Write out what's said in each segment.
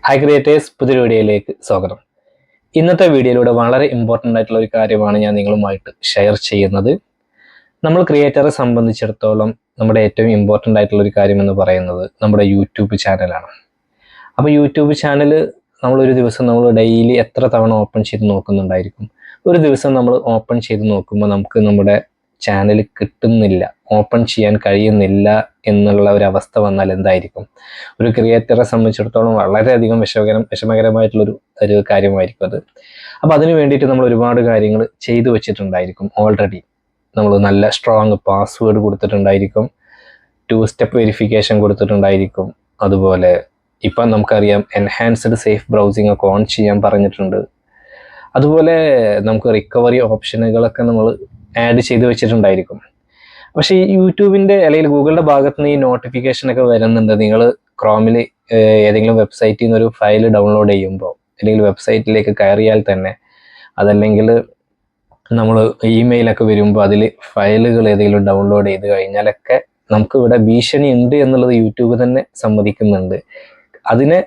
Hi creators, പുതിയൊരു വീഡിയോയിലേക്ക് സ്വാഗതം. ഇന്നത്തെ വീഡിയോയിലൂടെ വളരെ ഇമ്പോർട്ടൻ്റ് ആയിട്ടുള്ള ഒരു കാര്യമാണ് ഞാൻ നിങ്ങളുമായിട്ട് ഷെയർ ചെയ്യുന്നത്. നമ്മൾ ക്രിയേറ്ററെ സംബന്ധിച്ചിടത്തോളം നമ്മുടെ ഏറ്റവും ഇമ്പോർട്ടൻ്റ് ആയിട്ടുള്ള ഒരു കാര്യം എന്ന് പറയുന്നത് നമ്മുടെ യൂട്യൂബ് ചാനലാണ്. അപ്പോൾ യൂട്യൂബ് ചാനൽ നമ്മളൊരു ദിവസം നമ്മൾ ഡെയിലി എത്ര തവണ ഓപ്പൺ ചെയ്ത് നോക്കുന്നുണ്ടായിരിക്കും. ഒരു ദിവസം നമ്മൾ ഓപ്പൺ ചെയ്ത് നോക്കുമ്പോൾ നമുക്ക് നമ്മുടെ ചാനൽ കിട്ടുന്നില്ല, ഓപ്പൺ ചെയ്യാൻ കഴിയുന്നില്ല എന്നുള്ള ഒരു അവസ്ഥ വന്നാൽ എന്തായിരിക്കും? ഒരു ക്രിയേറ്ററെ സംബന്ധിച്ചിടത്തോളം വളരെയധികം വിഷമകരമായിട്ടുള്ളൊരു കാര്യമായിരിക്കും അത്. അപ്പോൾ അതിന് വേണ്ടിയിട്ട് നമ്മൾ ഒരുപാട് കാര്യങ്ങൾ ചെയ്തു വെച്ചിട്ടുണ്ടായിരിക്കും. ഓൾറെഡി നമ്മൾ നല്ല സ്ട്രോങ് പാസ്വേഡ് കൊടുത്തിട്ടുണ്ടായിരിക്കും, 2 സ്റ്റെപ്പ് വെരിഫിക്കേഷൻ കൊടുത്തിട്ടുണ്ടായിരിക്കും. അതുപോലെ ഇപ്പം നമുക്കറിയാം എൻഹാൻസ്ഡ് സേഫ് ബ്രൗസിംഗ് ഒക്കെ ഓൺ ചെയ്യാൻ പറഞ്ഞിട്ടുണ്ട്. അതുപോലെ നമുക്ക് റിക്കവറി ഓപ്ഷനുകളൊക്കെ നമ്മൾ ആഡ് ചെയ്ത് വെച്ചിട്ടുണ്ടായിരിക്കും. പക്ഷേ ഈ യൂട്യൂബിൻ്റെ അല്ലെങ്കിൽ ഗൂഗിളിൻ്റെ ഭാഗത്ത് നിന്ന് ഈ നോട്ടിഫിക്കേഷനൊക്കെ വരുന്നുണ്ട്. നിങ്ങൾ ക്രോമിൽ ഏതെങ്കിലും വെബ്സൈറ്റിൽ നിന്നൊരു ഫയൽ ഡൗൺലോഡ് ചെയ്യുമ്പോൾ അല്ലെങ്കിൽ വെബ്സൈറ്റിലേക്ക് കയറിയാൽ തന്നെ, അതല്ലെങ്കിൽ നമ്മൾ ഇമെയിലൊക്കെ വരുമ്പോൾ അതിൽ ഫയലുകൾ ഏതെങ്കിലും ഡൗൺലോഡ് ചെയ്ത് കഴിഞ്ഞാലൊക്കെ നമുക്ക് ഇവിടെ ഭീഷണി ഉണ്ട് എന്നുള്ളത് യൂട്യൂബ് തന്നെ സമ്മതിക്കുന്നുണ്ട്. അതിനെ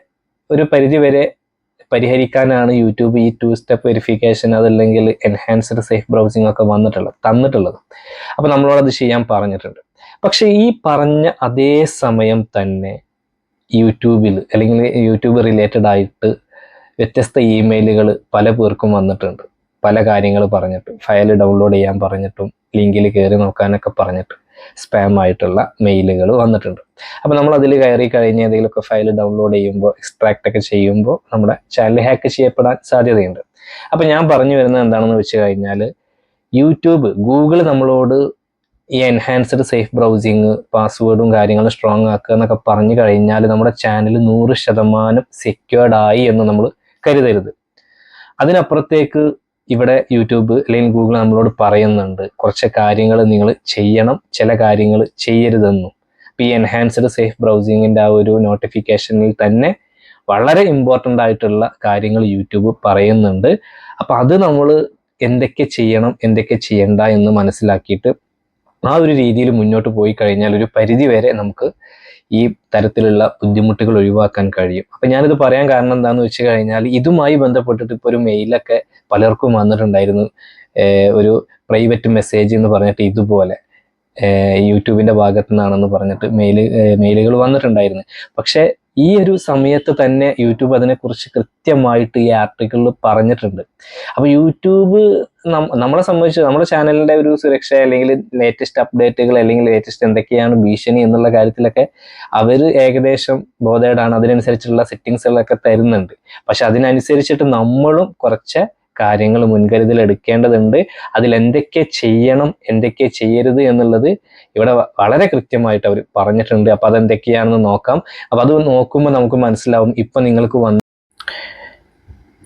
ഒരു പരിധി വരെ പരിഹരിക്കാനാണ് യൂട്യൂബ് ഈ 2 സ്റ്റെപ്പ് വെരിഫിക്കേഷൻ അതല്ലെങ്കിൽ എൻഹാൻസ്ഡ് സേഫ് ബ്രൗസിംഗ് ഒക്കെ തന്നിട്ടുള്ളത്. അപ്പോൾ നമ്മളോടത് ചെയ്യാൻ പറഞ്ഞിട്ടുണ്ട്. പക്ഷേ ഈ പറഞ്ഞ അതേ സമയം തന്നെ യൂട്യൂബിൽ അല്ലെങ്കിൽ യൂട്യൂബ് റിലേറ്റഡ് ആയിട്ട് വ്യത്യസ്ത ഇമെയിലുകൾ പല പേർക്കും വന്നിട്ടുണ്ട്. പല കാര്യങ്ങൾ പറഞ്ഞിട്ട്, ഫയൽ ഡൗൺലോഡ് ചെയ്യാൻ പറഞ്ഞിട്ടും ലിങ്കിൽ കയറി നോക്കാനൊക്കെ പറഞ്ഞിട്ട് സ്പാം ആയിട്ടുള്ള മെയിലുകൾ വന്നിട്ടുണ്ട്. അപ്പോൾ നമ്മൾ അതിൽ കയറി കഴിഞ്ഞ് ഏതെങ്കിലുമൊക്കെ ഫയൽ ഡൗൺലോഡ് ചെയ്യുമ്പോൾ, എക്സ്ട്രാക്റ്റ് ഒക്കെ ചെയ്യുമ്പോൾ നമ്മുടെ ചാനൽ ഹാക്ക് ചെയ്യപ്പെടാൻ സാധ്യതയുണ്ട്. അപ്പോൾ ഞാൻ പറഞ്ഞു വരുന്നത് എന്താണെന്ന് വെച്ച് കഴിഞ്ഞാൽ, ഗൂഗിൾ നമ്മളോട് ഈ എൻഹാൻസ്ഡ് സേഫ് ബ്രൗസിങ് പാസ്വേഡും കാര്യങ്ങളും സ്ട്രോങ് ആക്കുക എന്നൊക്കെ പറഞ്ഞു കഴിഞ്ഞാൽ നമ്മുടെ ചാനൽ 100% സെക്യൂർഡ് ആയി എന്ന് നമ്മൾ കരുതരുത്. അതിനപ്പുറത്തേക്ക് ഇവിടെ യൂട്യൂബ് അല്ലെങ്കിൽ ഗൂഗിൾ നമ്മളോട് പറയുന്നുണ്ട്, കുറച്ച് കാര്യങ്ങൾ നിങ്ങൾ ചെയ്യണം, ചില കാര്യങ്ങൾ ചെയ്യരുതെന്നും. അപ്പോൾ ഈ എൻഹാൻസ്ഡ് സേഫ് ബ്രൗസിങ്ങിൻ്റെ ആ ഒരു നോട്ടിഫിക്കേഷനിൽ തന്നെ വളരെ ഇമ്പോർട്ടൻ്റ് ആയിട്ടുള്ള കാര്യങ്ങൾ യൂട്യൂബ് പറയുന്നുണ്ട്. അപ്പോൾ അത് നമ്മൾ എന്തൊക്കെ ചെയ്യണം, എന്തൊക്കെ ചെയ്യണ്ട എന്ന് മനസ്സിലാക്കിയിട്ട് ആ ഒരു രീതിയിൽ മുന്നോട്ട് പോയി കഴിഞ്ഞാൽ ഒരു പരിധി വരെ നമുക്ക് ഈ തരത്തിലുള്ള ബുദ്ധിമുട്ടുകൾ ഒഴിവാക്കാൻ കഴിയും. അപ്പം ഞാനിത് പറയാൻ കാരണം എന്താണെന്ന് വെച്ച് കഴിഞ്ഞാൽ, ഇതുമായി ബന്ധപ്പെട്ടിട്ട് ഇപ്പോൾ ഒരു മെയിലൊക്കെ പലർക്കും വന്നിട്ടുണ്ടായിരുന്നു. ഒരു പ്രൈവറ്റ് മെസ്സേജ് എന്ന് പറഞ്ഞിട്ട് ഇതുപോലെ യൂട്യൂബിൻ്റെ ഭാഗത്തു നിന്നാണെന്ന് പറഞ്ഞിട്ട് മെയിലുകൾ വന്നിട്ടുണ്ടായിരുന്നു. പക്ഷേ ഈ ഒരു സമയത്ത് തന്നെ യൂട്യൂബ് അതിനെക്കുറിച്ച് കൃത്യമായിട്ട് ഈ ആർട്ടിക്കിളിൽ പറഞ്ഞിട്ടുണ്ട്. അപ്പോൾ യൂട്യൂബ് നമ്മളെ സംബന്ധിച്ച് നമ്മുടെ ചാനലിൻ്റെ ഒരു സുരക്ഷ അല്ലെങ്കിൽ ലേറ്റസ്റ്റ് അപ്ഡേറ്റുകൾ അല്ലെങ്കിൽ ലേറ്റസ്റ്റ് എന്തൊക്കെയാണ് ഭീഷണി എന്നുള്ള കാര്യത്തിലൊക്കെ അവർ ഏകദേശം ബോധേഡാണ്. അതിനനുസരിച്ചുള്ള സെറ്റിങ്സുകളൊക്കെ തരുന്നുണ്ട്. പക്ഷെ അതിനനുസരിച്ചിട്ട് നമ്മളും കുറച്ച് കാര്യങ്ങൾ മുൻകരുതൽ എടുക്കേണ്ടതുണ്ട്. അതിൽ എന്തൊക്കെ ചെയ്യണം, എന്തൊക്കെ ചെയ്യരുത് എന്നുള്ളത് ഇവിടെ വളരെ കൃത്യമായിട്ട് അവർ പറഞ്ഞിട്ടുണ്ട്. അപ്പോൾ അതെന്തൊക്കെയാണെന്ന് നോക്കാം. അപ്പോൾ അത് നോക്കുമ്പോൾ നമുക്ക് മനസ്സിലാവും. ഇപ്പം നിങ്ങൾക്ക്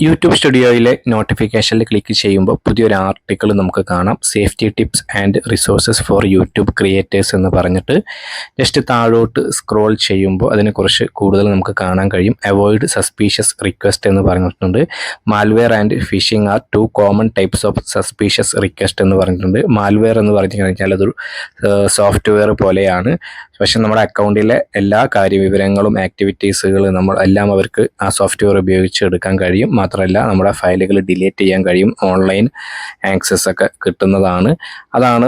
യൂട്യൂബ് സ്റ്റുഡിയോയിലെ നോട്ടിഫിക്കേഷനിൽ ക്ലിക്ക് ചെയ്യുമ്പോൾ പുതിയൊരു ആർട്ടിക്കിൾ നമുക്ക് കാണാം. Safety tips and resources four YouTube creators എന്ന് പറഞ്ഞിട്ട് ജസ്റ്റ് താഴോട്ട് സ്ക്രോൾ ചെയ്യുമ്പോൾ അതിനെക്കുറിച്ച് കൂടുതൽ നമുക്ക് കാണാൻ കഴിയും. അവോയ്ഡ് സസ്പീഷ്യസ് റിക്വസ്റ്റ് എന്ന് പറഞ്ഞിട്ടുണ്ട്. Malware and phishing are 2 common types of suspicious request എന്ന് പറഞ്ഞിട്ടുണ്ട്. മാൽവെയർ എന്ന് പറഞ്ഞു കഴിഞ്ഞാൽ അതൊരു സോഫ്റ്റ്വെയർ പോലെയാണ്. പക്ഷെ നമ്മുടെ അക്കൗണ്ടിലെ എല്ലാ കാര്യവിവരങ്ങളും ആക്ടിവിറ്റീസുകൾ എല്ലാം അവർക്ക് ആ സോഫ്റ്റ്വെയർ ഉപയോഗിച്ച് എടുക്കാൻ കഴിയും. മാത്രമല്ല നമ്മുടെ ഫയലുകൾ ഡിലീറ്റ് ചെയ്യാൻ കഴിയും. ഓൺലൈൻ ആക്സസ് ഒക്കെ കിട്ടുന്നതാണ്. അതാണ്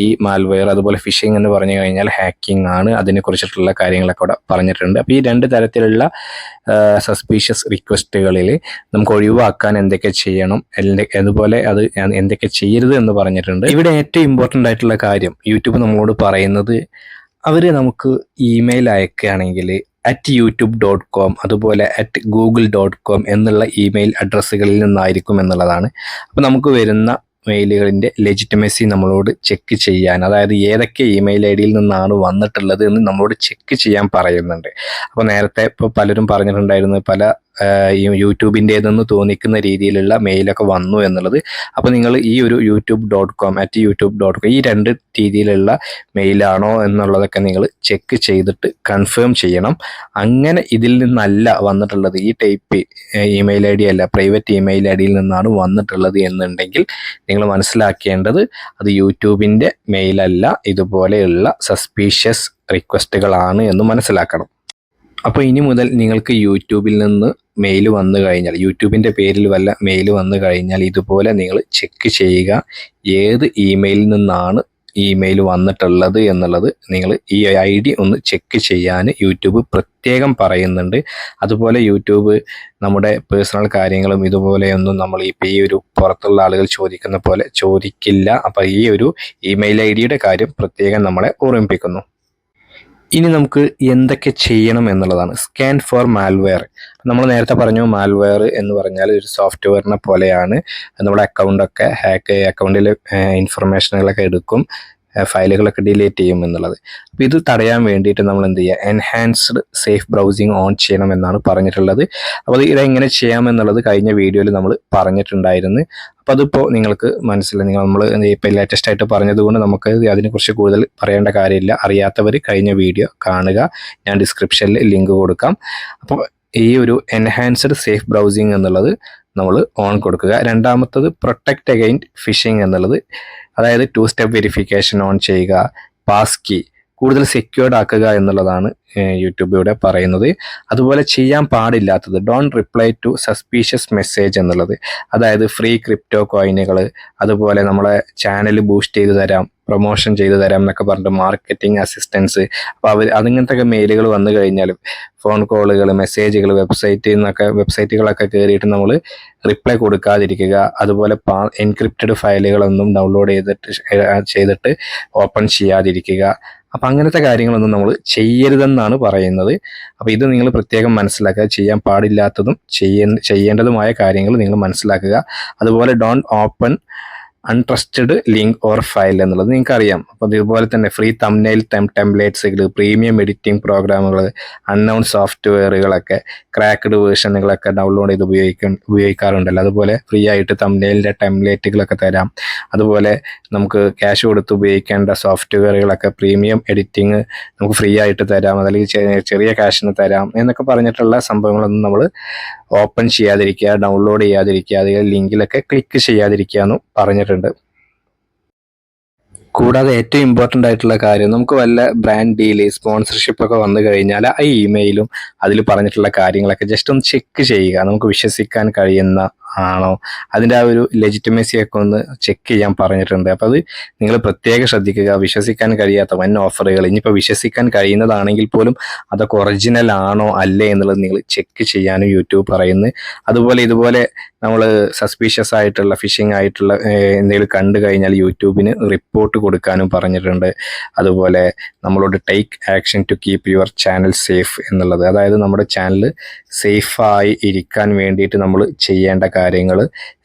ഈ മാൽവെയർ. അതുപോലെ ഫിഷിംഗ് എന്ന് പറഞ്ഞു കഴിഞ്ഞാൽ ഹാക്കിംഗ് ആണ്. അതിനെക്കുറിച്ചിട്ടുള്ള കാര്യങ്ങളൊക്കെ അവിടെ പറഞ്ഞിട്ടുണ്ട്. അപ്പോൾ ഈ 2 തരത്തിലുള്ള സസ്പീഷ്യസ് റിക്വസ്റ്റുകളിൽ നമുക്ക് ഒഴിവാക്കാൻ എന്തൊക്കെ ചെയ്യണം, അതുപോലെ അത് എന്തൊക്കെ ചെയ്യരുത് എന്ന് പറഞ്ഞിട്ടുണ്ട്. ഇവിടെ ഏറ്റവും ഇമ്പോർട്ടൻ്റ് ആയിട്ടുള്ള കാര്യം യൂട്യൂബ് നമ്മളോട് പറയുന്നത്, അവർ നമുക്ക് ഇമെയിൽ അയക്കുകയാണെങ്കിൽ @youtube.com അതുപോലെ @google.com എന്നുള്ള ഇമെയിൽ അഡ്രസ്സുകളിൽ നിന്നായിരിക്കും എന്നുള്ളതാണ്. അപ്പോൾ നമുക്ക് വരുന്ന മെയിലുകളിൻ്റെ ലെജിറ്റിമസി നമ്മളോട് ചെക്ക് ചെയ്യാൻ, അതായത് ഏതൊക്കെ ഇമെയിൽ ഐ ഡിയിൽ നിന്നാണ് വന്നിട്ടുള്ളത് എന്ന് നമ്മളോട് ചെക്ക് ചെയ്യാൻ പറയുന്നുണ്ട്. അപ്പോൾ നേരത്തെ ഇപ്പോൾ പലരും പറഞ്ഞിട്ടുണ്ടായിരുന്നു, പല യൂട്യൂബിൻ്റേതെന്ന് തോന്നിക്കുന്ന രീതിയിലുള്ള മെയിലൊക്കെ വന്നു എന്നുള്ളത്. അപ്പോൾ നിങ്ങൾ ഈ ഒരു youtube.com ഈ 2 രീതിയിലുള്ള മെയിലാണോ എന്നുള്ളതൊക്കെ നിങ്ങൾ ചെക്ക് ചെയ്തിട്ട് കൺഫേം ചെയ്യണം. അങ്ങനെ ഇതിൽ നിന്നല്ല വന്നിട്ടുള്ളത്, ഈ ടൈപ്പ് ഇമെയിൽ ഐ ഡി അല്ല, പ്രൈവറ്റ് ഇമെയിൽ ഐ ഡിയിൽ നിന്നാണ് വന്നിട്ടുള്ളത് എന്നുണ്ടെങ്കിൽ നിങ്ങൾ മനസ്സിലാക്കേണ്ടത് അത് യൂട്യൂബിൻ്റെ മെയിലല്ല, ഇതുപോലെയുള്ള സസ്പീഷ്യസ് റിക്വസ്റ്റുകളാണ് എന്ന് മനസ്സിലാക്കണം. അപ്പോൾ ഇനി മുതൽ നിങ്ങൾക്ക് യൂട്യൂബിൽ നിന്ന് മെയിൽ വന്നു കഴിഞ്ഞാൽ, യൂട്യൂബിൻ്റെ പേരിൽ വല്ല മെയിൽ വന്നു കഴിഞ്ഞാൽ ഇതുപോലെ നിങ്ങൾ ചെക്ക് ചെയ്യുക ഏത് ഇമെയിലിൽ നിന്നാണ് ഇമെയിൽ വന്നിട്ടുള്ളത് എന്നുള്ളത്. നിങ്ങൾ ഈ ID ഒന്ന് ചെക്ക് ചെയ്യാൻ യൂട്യൂബ് പ്രത്യേകം പറയുന്നുണ്ട്. അതുപോലെ യൂട്യൂബ് നമ്മുടെ പേഴ്സണൽ കാര്യങ്ങളും ഇതുപോലെയൊന്നും നമ്മൾ ഈ ഒരു പുറത്തുള്ള ആളുകൾ ചോദിക്കുന്ന പോലെ ചോദിക്കില്ല. അപ്പോൾ ഈ ഒരു ഇമെയിൽ ID കാര്യം പ്രത്യേകം നമ്മളെ ഓർമ്മിപ്പിക്കുന്നു. ഇനി നമുക്ക് എന്തൊക്കെ ചെയ്യണം എന്നുള്ളതാണ്. Scan for malware. നമ്മൾ നേരത്തെ പറഞ്ഞു, മാൽവെയർ എന്ന് പറഞ്ഞാൽ ഒരു സോഫ്റ്റ്വെയറിനെ പോലെയാണ്. നമ്മുടെ അക്കൗണ്ടിലെ ഇൻഫർമേഷനുകളൊക്കെ എടുക്കും, ഫയലുകളൊക്കെ ഡിലീറ്റ് ചെയ്യും എന്നുള്ളത്. അപ്പോൾ ഇത് തടയാൻ വേണ്ടിയിട്ട് നമ്മൾ എന്ത് ചെയ്യുക, എൻഹാൻസ്ഡ് സേഫ് ബ്രൗസിങ് ഓൺ ചെയ്യണം എന്നാണ് പറഞ്ഞിട്ടുള്ളത്. അപ്പോൾ ഇതെങ്ങനെ ചെയ്യാമെന്നുള്ളത് കഴിഞ്ഞ വീഡിയോയിൽ നമ്മൾ പറഞ്ഞിട്ടുണ്ടായിരുന്നു. അപ്പോൾ അതിപ്പോൾ നിങ്ങൾക്ക് മനസ്സിലായി. നമ്മൾ ഇപ്പോൾ ലേറ്റസ്റ്റ് ആയിട്ട് പറഞ്ഞതുകൊണ്ട് നമുക്ക് അതിനെക്കുറിച്ച് കൂടുതൽ പറയേണ്ട കാര്യമില്ല. അറിയാത്തവർ കഴിഞ്ഞ വീഡിയോ കാണുക, ഞാൻ ഡിസ്ക്രിപ്ഷനിൽ ലിങ്ക് കൊടുക്കാം. അപ്പോൾ ഈ ഒരു എൻഹാൻസ്ഡ് സേഫ് ബ്രൗസിങ് എന്നുള്ളത് നമ്മൾ ഓൺ കൊടുക്കുക. രണ്ടാമത്തത് പ്രൊട്ടക്റ്റ് അഗൈൻസ്റ്റ് ഫിഷിംഗ് എന്നുള്ളത്, അതായത് 2 സ്റ്റെപ്പ് വെരിഫിക്കേഷൻ ഓൺ ചെയ്യുക, പാസ് കീ കൂടുതൽ സെക്യൂർഡ് ആക്കുക എന്നുള്ളതാണ് യൂട്യൂബ് ഇവിടെ പറയുന്നത്. അതുപോലെ ചെയ്യാൻ പാടില്ലാത്തത് don't reply to suspicious message എന്നുള്ളത്, അതായത് ഫ്രീ ക്രിപ്റ്റോ കോയിനുകൾ, അതുപോലെ നമ്മളെ ചാനൽ ബൂസ്റ്റ് ചെയ്ത് തരാം, പ്രൊമോഷൻ ചെയ്തു തരാം എന്നൊക്കെ പറഞ്ഞിട്ട് മാർക്കറ്റിംഗ് അസിസ്റ്റൻസ്. അപ്പോൾ അതിങ്ങനത്തെ മെയിലുകൾ വന്നു കഴിഞ്ഞാൽ ഫോൺ കോളുകൾ, മെസ്സേജുകൾ, വെബ്സൈറ്റുകളൊക്കെ കയറിയിട്ട് നമ്മൾ റിപ്ലൈ കൊടുക്കാതിരിക്കുക. അതുപോലെ എൻക്രിപ്റ്റഡ് ഫയലുകളൊന്നും ഡൗൺലോഡ് ചെയ്തിട്ട് ഓപ്പൺ ചെയ്യാതിരിക്കുക. അപ്പം അങ്ങനത്തെ കാര്യങ്ങളൊന്നും നമ്മൾ ചെയ്യരുതെന്നാണ് പറയുന്നത്. അപ്പോൾ ഇത് നിങ്ങൾ പ്രത്യേകം മനസ്സിലാക്കുക. ചെയ്യാൻ പാടില്ലാത്തതും ചെയ്യേണ്ടതുമായ കാര്യങ്ങൾ നിങ്ങൾ മനസ്സിലാക്കുക. അതുപോലെ don't open untrusted link or file എന്നുള്ളത് നിങ്ങൾക്കറിയാം. അപ്പോൾ ഇതുപോലെ തന്നെ ഫ്രീ തംബ്നെയിൽ ടെംപ്ലേറ്റ്സുകൾ, പ്രീമിയം എഡിറ്റിംഗ് പ്രോഗ്രാമുകൾ, അൺനോൺ സോഫ്റ്റ്വെയറുകളൊക്കെ, ക്രാക്ക്ഡ് വേർഷനുകളൊക്കെ ഡൗൺലോഡ് ചെയ്ത് ഉപയോഗിക്കാറുണ്ടല്ലോ. അതുപോലെ ഫ്രീ ആയിട്ട് തംബ്നെയിലിൻ്റെ ടെംപ്ലേറ്റുകളൊക്കെ തരാം. അതുപോലെ നമുക്ക് ക്യാഷ് കൊടുത്ത് ഉപയോഗിക്കേണ്ട സോഫ്റ്റ്വെയറുകളൊക്കെ പ്രീമിയം എഡിറ്റിംഗ് നമുക്ക് ഫ്രീ ആയിട്ട് തരാം, അല്ലെങ്കിൽ ചെറിയ ക്യാഷിന് തരാം എന്നൊക്കെ പറഞ്ഞിട്ടുള്ള സംഭവങ്ങളൊന്നും നമ്മൾ ഓപ്പൺ ചെയ്യാതിരിക്കുക, ഡൗൺലോഡ് ചെയ്യാതിരിക്കുക, അല്ലെങ്കിൽ ലിങ്കിലൊക്കെ ക്ലിക്ക് ചെയ്യാതിരിക്കുക എന്നും പറഞ്ഞിട്ടുണ്ട്. കൂടാതെ ഏറ്റവും ഇമ്പോർട്ടൻ്റ് ആയിട്ടുള്ള കാര്യം, നമുക്ക് വല്ല ബ്രാൻഡ് ഡീല്, സ്പോൺസർഷിപ്പ് ഒക്കെ വന്നു കഴിഞ്ഞാൽ ആ ഇമെയിലും അതിൽ പറഞ്ഞിട്ടുള്ള കാര്യങ്ങളൊക്കെ ജസ്റ്റ് ഒന്ന് ചെക്ക് ചെയ്യുക. നമുക്ക് വിശ്വസിക്കാൻ കഴിയുന്ന ആണോ, അതിൻ്റെ ആ ഒരു ലെജിറ്റിമസി ഒക്കെ ഒന്ന് ചെക്ക് ചെയ്യാൻ പറഞ്ഞിട്ടുണ്ട്. അപ്പോൾ അത് നിങ്ങൾ പ്രത്യേകം ശ്രദ്ധിക്കുക. വിശ്വസിക്കാൻ കഴിയാത്ത വൻ ഓഫറുകൾ, ഇനിയിപ്പോൾ വിശ്വസിക്കാൻ കഴിയുന്നതാണെങ്കിൽ പോലും അതൊക്കെ ഒറിജിനൽ ആണോ അല്ലേ എന്നുള്ളത് നിങ്ങൾ ചെക്ക് ചെയ്യാനും യൂട്യൂബ് പറയുന്നു. അതുപോലെ ഇതുപോലെ നമ്മൾ സസ്പീഷ്യസ് ആയിട്ടുള്ള ഫിഷിംഗ് ആയിട്ടുള്ള എന്തെങ്കിലും കണ്ടു കഴിഞ്ഞാൽ യൂട്യൂബിന് റിപ്പോർട്ട് കൊടുക്കാനും പറഞ്ഞിട്ടുണ്ട്. അതുപോലെ നമ്മളോട് take action to keep your channel safe എന്നുള്ളത്, അതായത് നമ്മുടെ ചാനൽ സേഫായി ഇരിക്കാൻ വേണ്ടിയിട്ട് നമ്മൾ ചെയ്യേണ്ട കാര്യങ്ങൾ,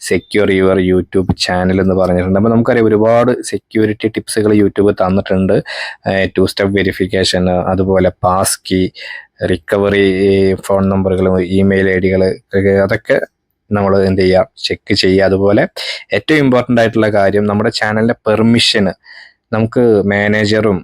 സെക്യൂർ യുവർ യൂട്യൂബ് ചാനൽ എന്ന് പറഞ്ഞിട്ടുണ്ട്. അപ്പോൾ നമുക്കറിയാം ഒരുപാട് സെക്യൂരിറ്റി ടിപ്സുകൾ യൂട്യൂബ് തന്നിട്ടുണ്ട്. 2 സ്റ്റെപ്പ് വെരിഫിക്കേഷൻ, അതുപോലെ പാസ് കീ, റിക്കവറി ഫോൺ നമ്പറുകൾ, ഇമെയിൽ ID അതൊക്കെ നമ്മൾ എന്ത് ചെയ്യുക, ചെക്ക് ചെയ്യുക. അതുപോലെ ഏറ്റവും ഇമ്പോർട്ടൻ്റ് ആയിട്ടുള്ള കാര്യം, നമ്മുടെ ചാനലിൻ്റെ പെർമിഷന് നമുക്ക് മാനേജറും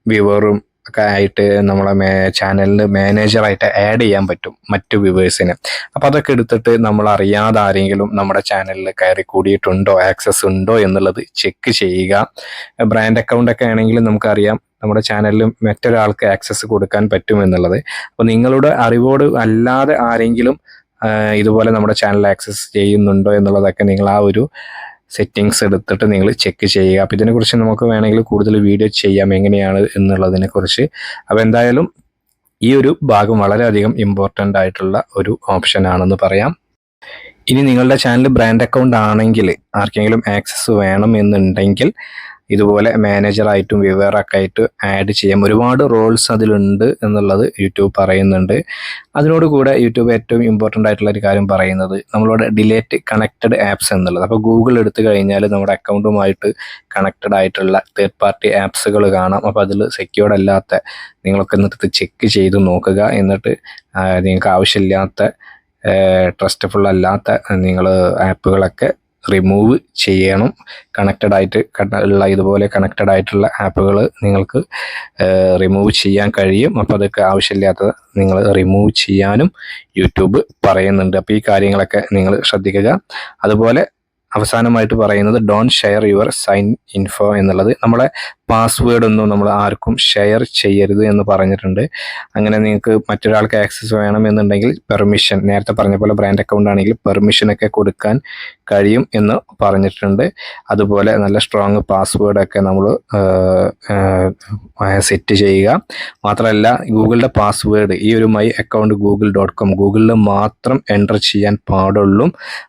വ്യൂവറും ഒക്കെ ആയിട്ട് നമ്മളെ ചാനലിൽ മാനേജറായിട്ട് ആഡ് ചെയ്യാൻ പറ്റും മറ്റു വ്യൂവേഴ്സിന്. അപ്പോൾ അതൊക്കെ എടുത്തിട്ട് നമ്മൾ അറിയാതെ ആരെങ്കിലും നമ്മുടെ ചാനലിൽ കയറി കൂടിയിട്ടുണ്ടോ, ആക്സസ് ഉണ്ടോ എന്നുള്ളത് ചെക്ക് ചെയ്യുക. ബ്രാൻഡ് അക്കൗണ്ടൊക്കെ ആണെങ്കിലും നമുക്കറിയാം നമ്മുടെ ചാനലിൽ മറ്റൊരാൾക്ക് ആക്സസ് കൊടുക്കാൻ പറ്റും എന്നുള്ളത്. അപ്പോൾ നിങ്ങളുടെ അറിവോട് അല്ലാതെ ആരെങ്കിലും ഇതുപോലെ നമ്മുടെ ചാനൽ ആക്സസ് ചെയ്യുന്നുണ്ടോ എന്നുള്ളതൊക്കെ നിങ്ങൾ ആ ഒരു സെറ്റിങ്സ് എടുത്തിട്ട് നിങ്ങൾ ചെക്ക് ചെയ്യുക. അപ്പോൾ ഇതിനെക്കുറിച്ച് നമുക്ക് വേണമെങ്കിൽ കൂടുതൽ വീഡിയോ ചെയ്യാം എങ്ങനെയാണ് എന്നുള്ളതിനെക്കുറിച്ച്. അപ്പോൾ എന്തായാലും ഈ ഒരു ഭാഗം വളരെയധികം ഇമ്പോർട്ടൻ്റ് ആയിട്ടുള്ള ഒരു ഓപ്ഷൻ ആണെന്ന് പറയാം. ഇനി നിങ്ങളുടെ ചാനൽ ബ്രാൻഡ് അക്കൗണ്ട് ആണെങ്കിൽ ആർക്കെങ്കിലും ആക്സസ് വേണം എന്നുണ്ടെങ്കിൽ ഇതുപോലെ മാനേജറായിട്ടും വ്യൂവറൊക്കെ ആയിട്ട് ആഡ് ചെയ്യാം. ഒരുപാട് റോൾസ് അതിലുണ്ട് എന്നുള്ളത് യൂട്യൂബ് പറയുന്നുണ്ട്. അതിനോടുകൂടെ യൂട്യൂബ് ഏറ്റവും ഇമ്പോർട്ടൻ്റ് ആയിട്ടുള്ള ഒരു കാര്യം പറയുന്നത് നമ്മളോട് ഡിലേറ്റ് കണക്റ്റഡ് ആപ്സ് എന്നുള്ളത്. അപ്പോൾ ഗൂഗിൾ എടുത്തു കഴിഞ്ഞാൽ നമ്മുടെ അക്കൗണ്ടുമായിട്ട് കണക്റ്റഡ് ആയിട്ടുള്ള തേർഡ് പാർട്ടി ആപ്സുകൾ കാണാം. അപ്പോൾ അതിൽ സെക്യൂർഡ് അല്ലാത്ത നിങ്ങളൊക്കെ എന്നിട്ട് ചെക്ക് ചെയ്ത് നോക്കുക. എന്നിട്ട് നിങ്ങൾക്ക് ആവശ്യമില്ലാത്ത ട്രസ്റ്റഫുൾ അല്ലാത്ത നിങ്ങൾ ആപ്പുകളൊക്കെ റിമൂവ് ചെയ്യണം. കണക്റ്റഡ് ആയിട്ട് ഉള്ള ഇതുപോലെ കണക്റ്റഡ് ആയിട്ടുള്ള ആപ്പുകൾ നിങ്ങൾക്ക് റിമൂവ് ചെയ്യാൻ കഴിയും. അപ്പോൾ അതൊക്കെ ആവശ്യമില്ലാത്തത് നിങ്ങൾ റിമൂവ് ചെയ്യാനും യൂട്യൂബ് പറയുന്നുണ്ട്. അപ്പോൾ ഈ കാര്യങ്ങളൊക്കെ നിങ്ങൾ ശ്രദ്ധിക്കുക. അതുപോലെ അവസാനമായിട്ട് പറയുന്നത് don't share your sign info എന്നുള്ളത്. നമ്മളെ പാസ്വേഡ് ഒന്നും നമ്മൾ ആർക്കും ഷെയർ ചെയ്യരുത് എന്ന് പറഞ്ഞിട്ടുണ്ട്. അങ്ങനെ നിങ്ങൾക്ക് മറ്റൊരാൾക്ക് ആക്സസ് വേണമെന്നുണ്ടെങ്കിൽ പെർമിഷൻ, നേരത്തെ പറഞ്ഞ പോലെ ബ്രാൻഡ് അക്കൗണ്ട് ആണെങ്കിൽ പെർമിഷനൊക്കെ കൊടുക്കാൻ കഴിയും എന്ന് പറഞ്ഞിട്ടുണ്ട്. അതുപോലെ നല്ല സ്ട്രോങ് പാസ്വേഡൊക്കെ നമ്മൾ സെറ്റ് ചെയ്യുക. മാത്രമല്ല ഗൂഗിളിൻ്റെ പാസ്വേഡ് ഈ ഒരു മൈ അക്കൗണ്ട് google.com ഗൂഗിളിൽ മാത്രം എൻ്റർ ചെയ്യാൻ പാടുള്ളൂ.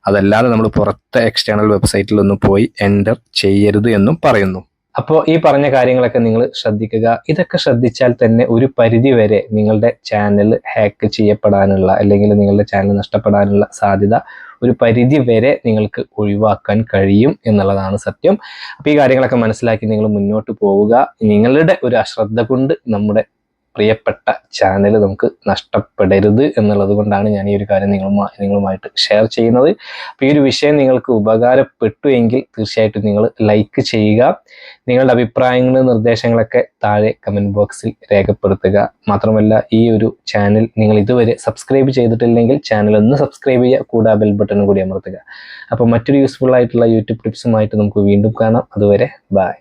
അതല്ലാതെ നമ്മൾ പുറത്തെ എക്സ്റ്റേണൽ വെബ്സൈറ്റിലൊന്നും പോയി എൻ്റർ ചെയ്യരുത് എന്നും പറയുന്നു. അപ്പോൾ ഈ പറഞ്ഞ കാര്യങ്ങളൊക്കെ നിങ്ങൾ ശ്രദ്ധിക്കുക. ഇതൊക്കെ ശ്രദ്ധിച്ചാൽ തന്നെ ഒരു പരിധി വരെ നിങ്ങളുടെ ചാനൽ ഹാക്ക് ചെയ്യപ്പെടാനുള്ള അല്ലെങ്കിൽ നിങ്ങളുടെ ചാനൽ നഷ്ടപ്പെടാനുള്ള സാധ്യത ഒരു പരിധി വരെ നിങ്ങൾക്ക് ഒഴിവാക്കാൻ കഴിയും എന്നുള്ളതാണ് സത്യം. അപ്പോൾ ഈ കാര്യങ്ങളൊക്കെ മനസ്സിലാക്കി നിങ്ങൾ മുന്നോട്ട് പോവുക. നിങ്ങളുടെ ഒരു അശ്രദ്ധ കൊണ്ട് നമ്മുടെ പ്രിയപ്പെട്ട ചാനൽ നമുക്ക് നഷ്ടപ്പെടരുത് എന്നുള്ളത് കൊണ്ടാണ് ഞാൻ ഈ ഒരു കാര്യം നിങ്ങളുമായിട്ട് ഷെയർ ചെയ്യുന്നത്. അപ്പോൾ ഈ ഒരു വിഷയം നിങ്ങൾക്ക് ഉപകാരപ്പെട്ടു എങ്കിൽ തീർച്ചയായിട്ടും നിങ്ങൾ ലൈക്ക് ചെയ്യുക. നിങ്ങളുടെ അഭിപ്രായങ്ങളും നിർദ്ദേശങ്ങളൊക്കെ താഴെ കമൻറ്റ് ബോക്സിൽ രേഖപ്പെടുത്തുക. മാത്രമല്ല ഈ ഒരു ചാനൽ നിങ്ങൾ ഇതുവരെ സബ്സ്ക്രൈബ് ചെയ്തിട്ടില്ലെങ്കിൽ ചാനൽ ഒന്ന് സബ്സ്ക്രൈബ് ചെയ്യുക, കൂടാതെ ബെൽ ബട്ടണും കൂടി അമർത്തുക. അപ്പോൾ മറ്റൊരു യൂസ്ഫുൾ ആയിട്ടുള്ള യൂട്യൂബ് ടിപ്സുമായിട്ട് നമുക്ക് വീണ്ടും കാണാം. അതുവരെ ബൈ.